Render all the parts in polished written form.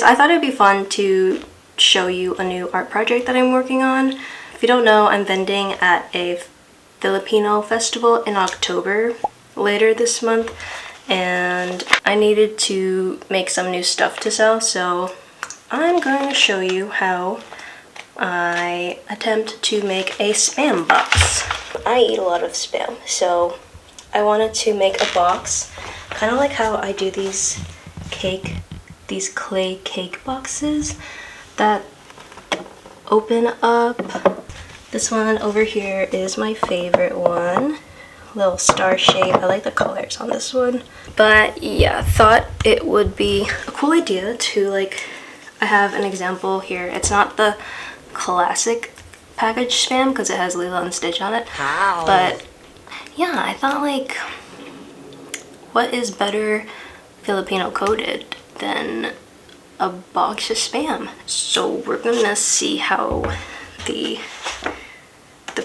anyways, I thought it'd be fun to show you a new art project that I'm working on. If you don't know, I'm vending at a Filipino festival in October later this month, and I needed to make some new stuff to sell, so I'm going to show you how I attempt to make a spam box. I eat a lot of spam, so I wanted to make a box, kind of like how I do these clay cake boxes that open up. This one over here is my favorite one. Little star shape. I like the colors on this one. But yeah, thought it would be a cool idea to like, I have an example here. It's not the classic package spam because it has Lilo and Stitch on it. Wow. But yeah, I thought like, what is better Filipino coded than a box of spam? So we're gonna see how the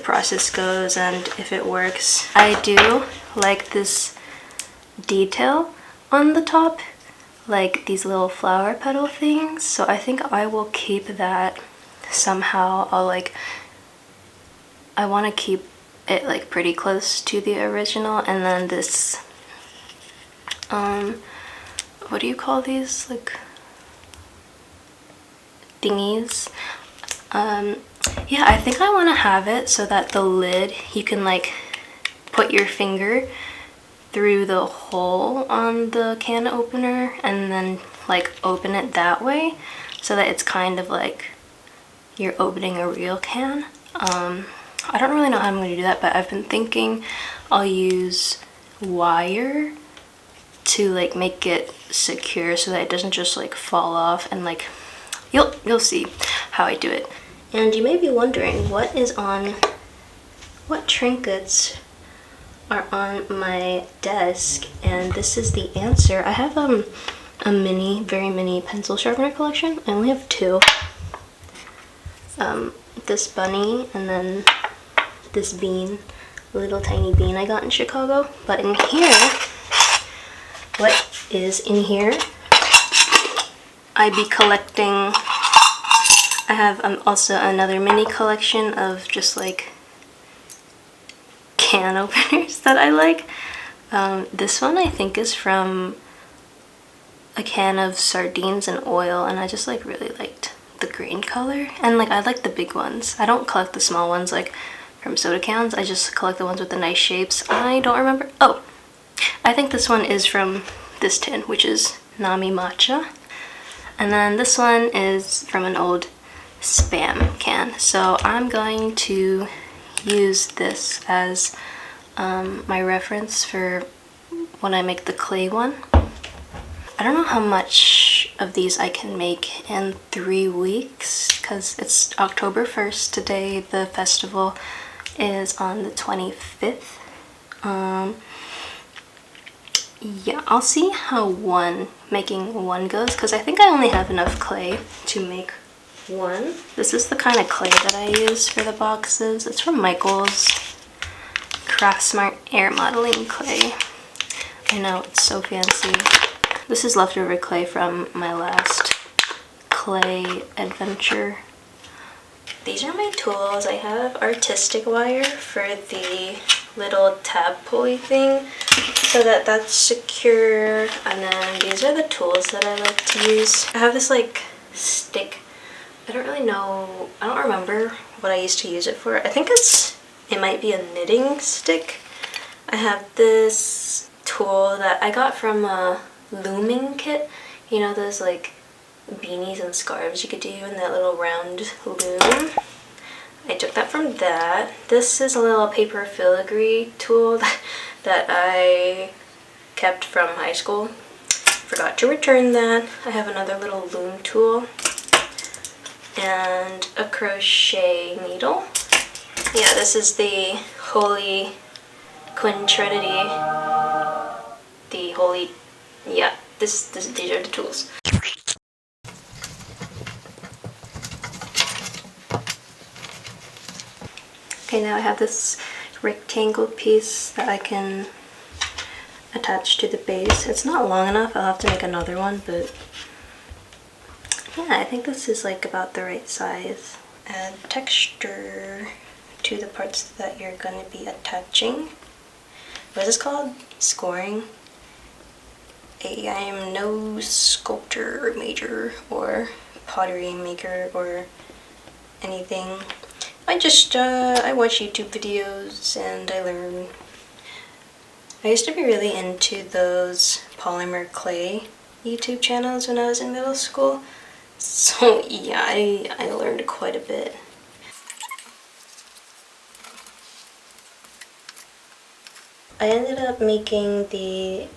process goes and if it works. I do like this detail on the top, like these little flower petal things, so I think I will keep that somehow. I want to keep it like pretty close to the original. And then this what do you call these, like thingies? Yeah, I think I want to have it so that the lid, you can like put your finger through the hole on the can opener and then like open it that way, so that it's kind of like you're opening a real can. I don't really know how I'm going to do that, but I've been thinking I'll use wire to like make it secure so that it doesn't just like fall off, and like you'll see how I do it. And you may be wondering what trinkets are on my desk, and this is the answer. I have a very mini pencil sharpener collection. I only have two. This bunny and then this bean, little tiny bean I got in Chicago. But in here, what is in here? I be collecting. I have also another mini collection of just like can openers that I like. This one I think is from a can of sardines and oil, and I just like really liked the green color. And like I like the big ones. I don't collect the small ones like from soda cans. I just collect the ones with the nice shapes. I don't remember. Oh, I think this one is from this tin, which is Nami Matcha. And then this one is from an old spam can. So I'm going to use this as my reference for when I make the clay one. I don't know how much of these I can make in 3 weeks because it's October 1st today. The festival is on the 25th. Yeah, I'll see how making one goes, because I think I only have enough clay to make one. This is the kind of clay that I use for the boxes. It's from Michael's Craftsmart Air Modeling Clay. I know, it's so fancy. This is leftover clay from my last clay adventure. These are my tools. I have artistic wire for the little tab pulley thing so that that's secure, and then these are the tools that I like to use. I have this like stick. I don't really know, I don't remember what I used to use it for. I think it might be a knitting stick. I have this tool that I got from a looming kit. You know those like beanies and scarves you could do in that little round loom? I took that from that. This is a little paper filigree tool that I kept from high school. Forgot to return that. I have another little loom tool and a crochet needle. Yeah, this is the Holy Queen Trinity. The Holy, yeah, these are the tools. Okay, now I have this rectangle piece that I can attach to the base. It's not long enough, I'll have to make another one, but Yeah, I think this is like about the right size. Add texture to the parts that you're going to be attaching. What is this called? Scoring. I am no sculptor major or pottery maker or anything. I just, I watch YouTube videos and I learn. I used to be really into those polymer clay YouTube channels when I was in middle school. So yeah, I learned quite a bit. I ended up making the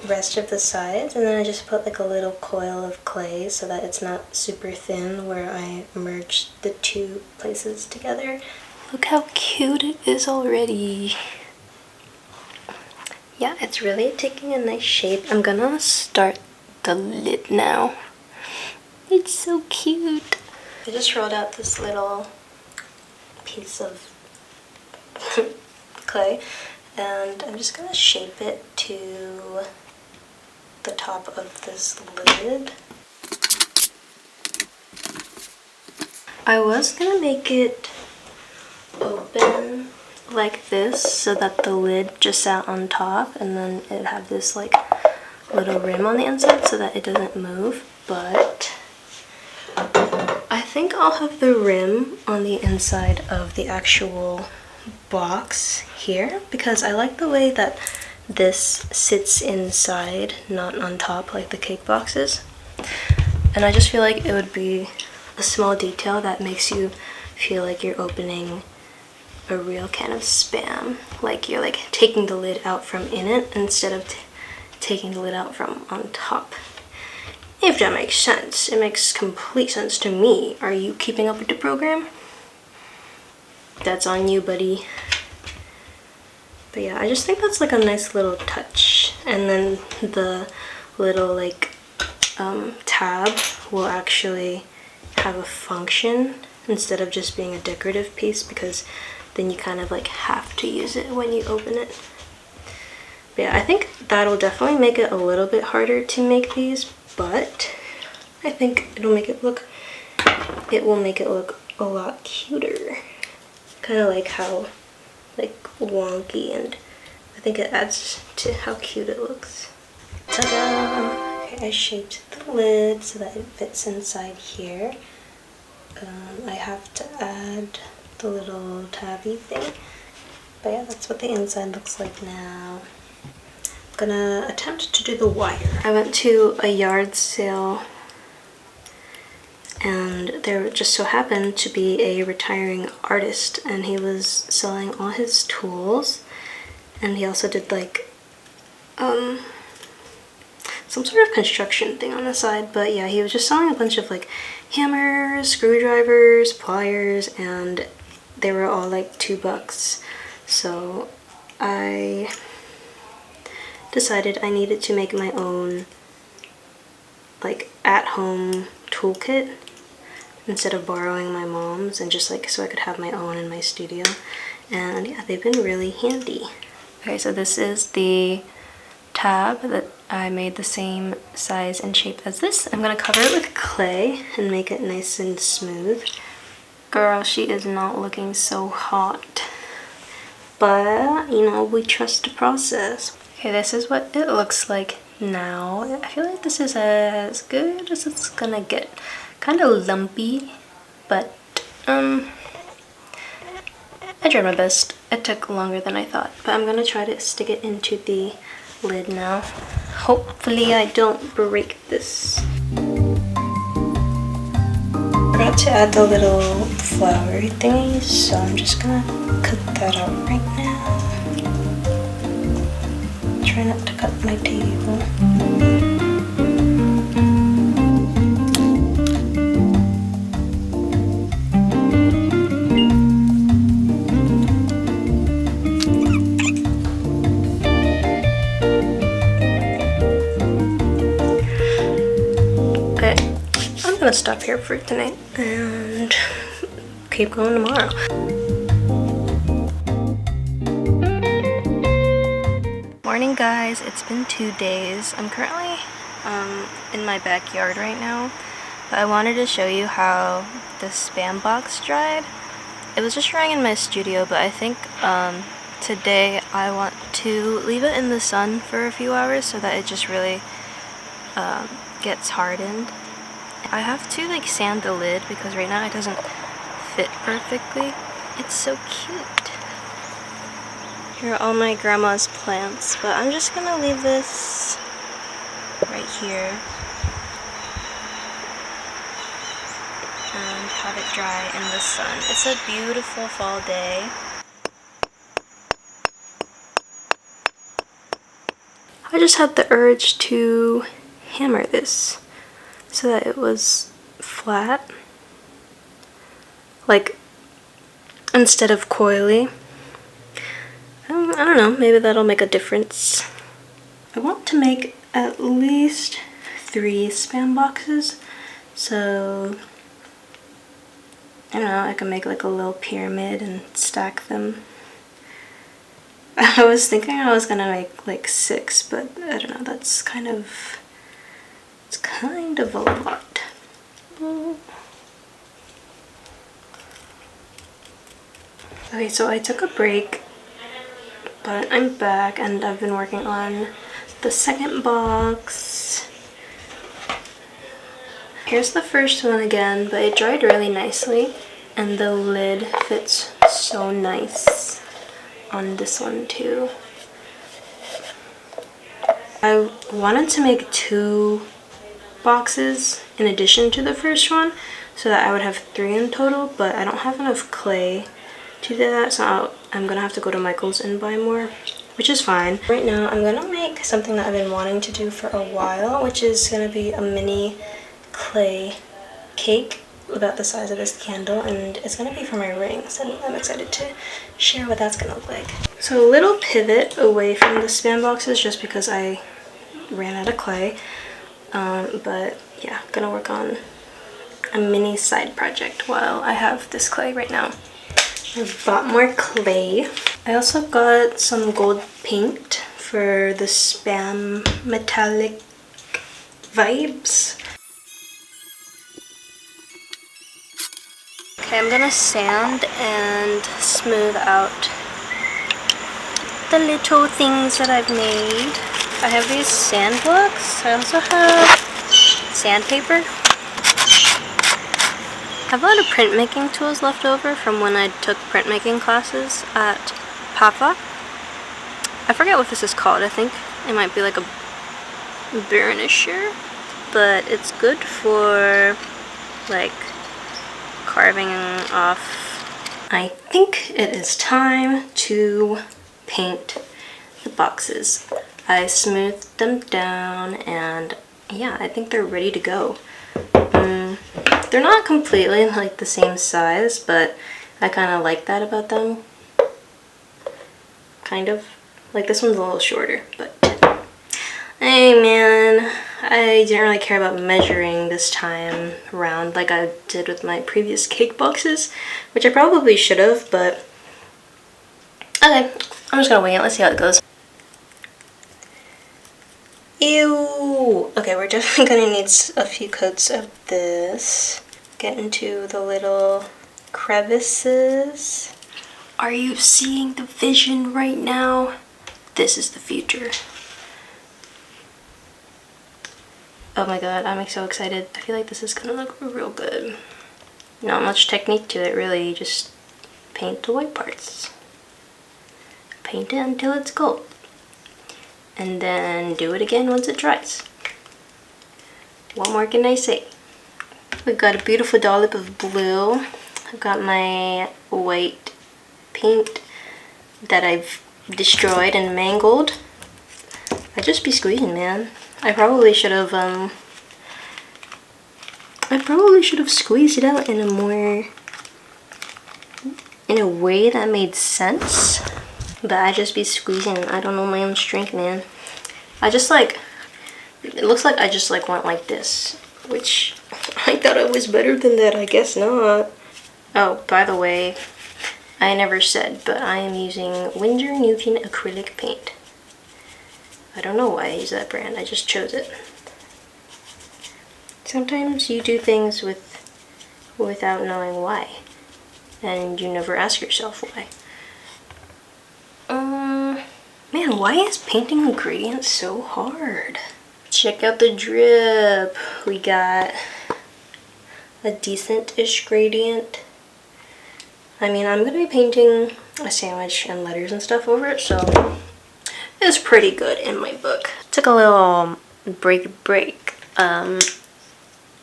rest of the sides, and then I just put like a little coil of clay so that it's not super thin where I merged the two places together. Look how cute it is already. Yeah, it's really taking a nice shape. I'm gonna start the lid now. It's so cute. I just rolled out this little piece of clay, and I'm just gonna shape it to the top of this lid. I was gonna make it open like this so that the lid just sat on top, and then it'd have this like little rim on the inside so that it doesn't move, but I think I'll have the rim on the inside of the actual box here because I like the way that this sits inside, not on top like the cake boxes. And I just feel like it would be a small detail that makes you feel like you're opening a real can of Spam. Like you're like taking the lid out from in it instead of taking the lid out from on top. If that makes sense. It makes complete sense to me. Are you keeping up with the program? That's on you, buddy. But yeah, I just think that's like a nice little touch. And then the little like tab will actually have a function instead of just being a decorative piece, because then you kind of like have to use it when you open it. But yeah, I think that'll definitely make it a little bit harder to make these, but I think it will make it look a lot cuter. Kind of like how like wonky, and I think it adds to how cute it looks. Ta-da! Okay, I shaped the lid so that it fits inside here. I have to add the little tabby thing, but yeah, that's what the inside looks like now. I'm gonna attempt to do the wire. I went to a yard sale, and there just so happened to be a retiring artist, and he was selling all his tools, and he also did like some sort of construction thing on the side. But yeah, he was just selling a bunch of like hammers, screwdrivers, pliers, and they were all like $2. So I decided I needed to make my own like at-home toolkit instead of borrowing my mom's, and just like so I could have my own in my studio. And yeah, they've been really handy. Okay, so this is the tab that I made the same size and shape as this. I'm gonna cover it with clay and make it nice and smooth. Girl, she is not looking so hot, but you know, we trust the process. Okay, this is what it looks like now. I feel like this is as good as it's gonna get. Kind of lumpy, but I tried my best. It took longer than I thought, but I'm gonna try to stick it into the lid now. Hopefully I don't break this. Forgot to add the little flowery thingies, so I'm just gonna cut that out right now. Try not to cut my table. I'm gonna stop here for tonight and keep going tomorrow. Morning guys, it's been 2 days. I'm currently in my backyard right now. I wanted to show you how the Spam box dried. It was just drying in my studio, but I think today I want to leave it in the sun for a few hours so that it just really gets hardened. I have to like sand the lid because right now it doesn't fit perfectly. It's so cute. Here are all my grandma's plants, but I'm just gonna leave this right here and have it dry in the sun. It's a beautiful fall day. I just had the urge to hammer this so that it was flat, like instead of coily. I don't know, maybe that'll make a difference. I want to make at least 3 Spam boxes, so I don't know, I can make like a little pyramid and stack them. I was thinking I was gonna make like 6, but I don't know, that's kind of, it's kind of a lot. Okay, so I took a break, but I'm back and I've been working on the second box. Here's the first one again, but it dried really nicely and the lid fits so nice on this one too. I wanted to make 2 boxes in addition to the first one so that I would have 3 in total, but I don't have enough clay to do that, so I'm gonna have to go to Michael's and buy more, which is fine. Right now I'm gonna make something that I've been wanting to do for a while, which is gonna be a mini clay cake about the size of this candle, and it's gonna be for my rings, and I'm excited to share what that's gonna look like. So a little pivot away from the Spam boxes just because I ran out of clay, but yeah, gonna work on a mini side project while I have this clay right now. I bought more clay. I also got some gold paint for the Spam metallic vibes. Okay, I'm gonna sand and smooth out the little things that I've made. I have these sand blocks. I also have sandpaper. I have a lot of printmaking tools left over from when I took printmaking classes at PAFA. I forget what this is called. I think it might be like a burnisher, but it's good for like carving off. I think it is time to paint the boxes. I smoothed them down and yeah, I think they're ready to go. They're not completely like the same size, but I kind of like that about them. Kind of. Like this one's a little shorter, but hey man, I didn't really care about measuring this time around like I did with my previous cake boxes, which I probably should have, but okay, I'm just gonna wing it. Let's see how it goes. Ew! Okay, we're definitely gonna need a few coats of this. Get into the little crevices. Are you seeing the vision right now? This is the future. Oh my god, I'm so excited. I feel like this is gonna look real good. Not much technique to it really, you just paint the white parts. Paint it until it's gold. And then do it again once it dries. What more can I say? We've got a beautiful dollop of blue. I've got my white paint that I've destroyed and mangled. I just be squeezing, man. I probably should have squeezed it out in a way that made sense. But I just be squeezing. I don't know my own strength, man. It looks like I just like went like this, which I thought I was better than that. I guess not. Oh, by the way, I never said, but I am using Winsor Newton acrylic paint. I don't know why I use that brand. I just chose it. Sometimes you do things without knowing why, and you never ask yourself why. Man, why is painting ingredients so hard? Check out the drip. We got a decent-ish gradient. I mean, I'm gonna be painting a sandwich and letters and stuff over it, so it's pretty good in my book. Took a little break.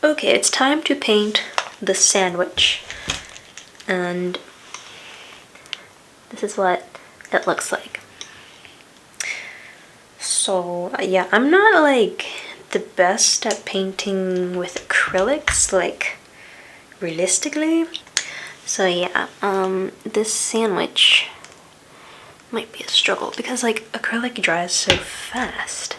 Okay, it's time to paint the sandwich, and this is what it looks like. So yeah, I'm not like the best at painting with acrylics, like realistically. So yeah, this sandwich might be a struggle because like acrylic dries so fast.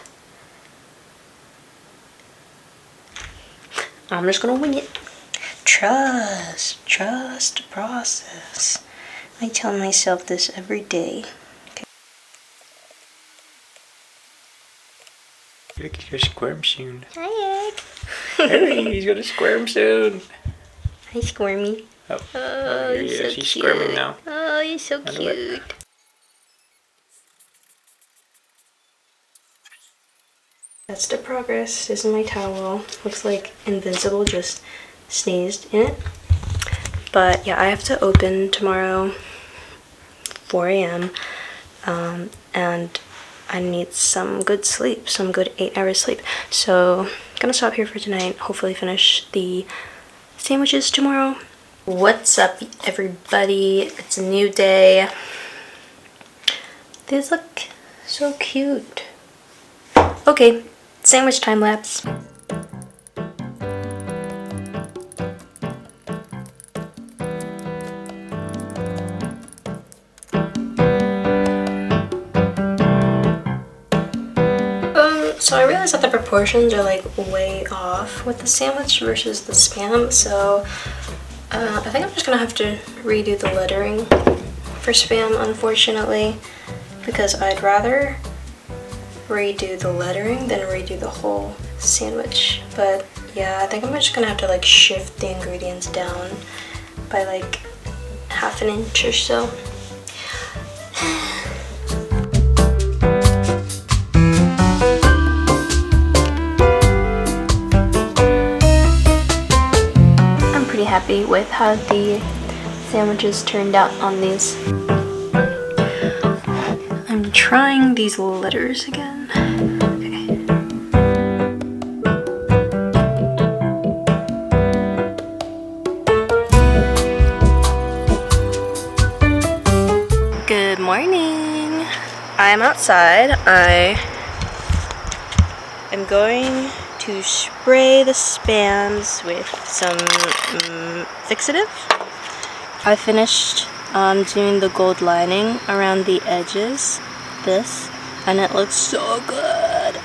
I'm just gonna wing it. Trust the process. I tell myself this every day. Okay. Look, he's gonna squirm soon. Hi, Egg. Hey, he's gonna squirm soon. Hi, Squirmy. Oh, here he is. So He's cute. squirming now. Oh, you're so cute. That's the progress. This is my towel. Looks like Invincible just sneezed in it. But yeah, I have to open tomorrow, 4 a.m. And I need some good sleep, some good 8-hour sleep. So I'm gonna stop here for tonight. Hopefully finish the sandwiches tomorrow. What's up, everybody? It's a new day. These look so cute. Okay, sandwich time lapse. So I realized that the proportions are like way off with the sandwich versus the Spam, so I think I'm just gonna have to redo the lettering for Spam, unfortunately, because I'd rather redo the lettering than redo the whole sandwich. But yeah, I think I'm just gonna have to like shift the ingredients down by like half an inch or so. Happy with how the sandwiches turned out on these. I'm trying these letters again. Okay. Good morning. I'm outside. I am going to spray the Spams with some fixative. I finished doing the gold lining around the edges, and it looks so good.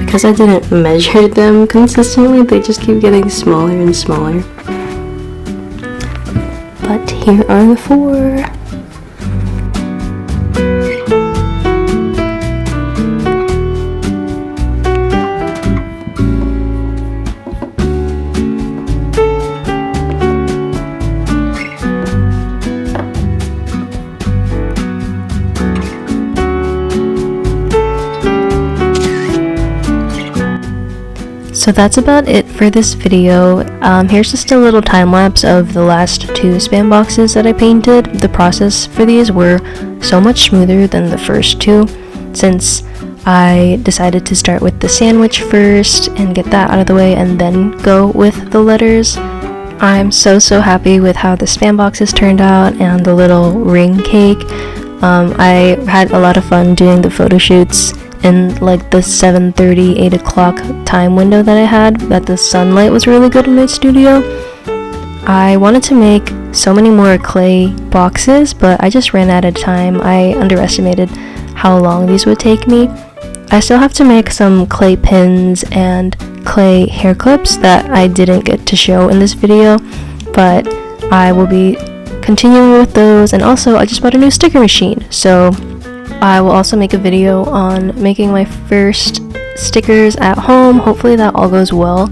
Because I didn't measure them consistently, they just keep getting smaller and smaller. But here are the 4. So that's about it for this video. Here's just a little time lapse of the last 2 Spam boxes that I painted. The process for these were so much smoother than the first 2, since I decided to start with the sandwich first and get that out of the way and then go with the letters. I'm so happy with how the Spam boxes turned out and the little ring cake. I had a lot of fun doing the photo shoots in like the 7:30, 8 o'clock time window that I had, that the sunlight was really good in my studio. I wanted to make so many more clay boxes, but I just ran out of time. I underestimated how long these would take me. I still have to make some clay pins and clay hair clips that I didn't get to show in this video, but I will be continuing with those. And also I just bought a new sticker machine, so I will also make a video on making my first stickers at home. Hopefully that all goes well.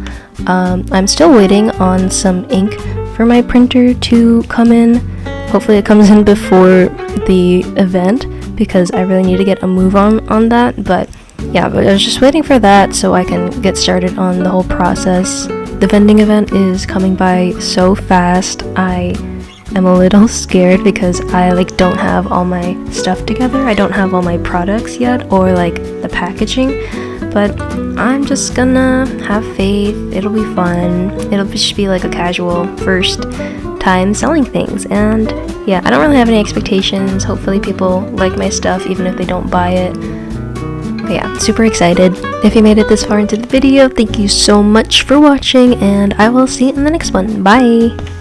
I'm still waiting on some ink for my printer to come in. Hopefully it comes in before the event because I really need to get a move on that. But yeah, but I was just waiting for that so I can get started on the whole process. The vending event is coming by so fast. I am a little scared because I don't have all my stuff together. I don't have all my products yet, or the packaging, but I'm just gonna have faith. It'll be fun. It'll just be a casual first time selling things, and yeah, I don't really have any expectations. Hopefully people like my stuff even if they don't buy it. But yeah, super excited. If you made it this far into the video, thank you so much for watching, and I will see you in the next one. Bye!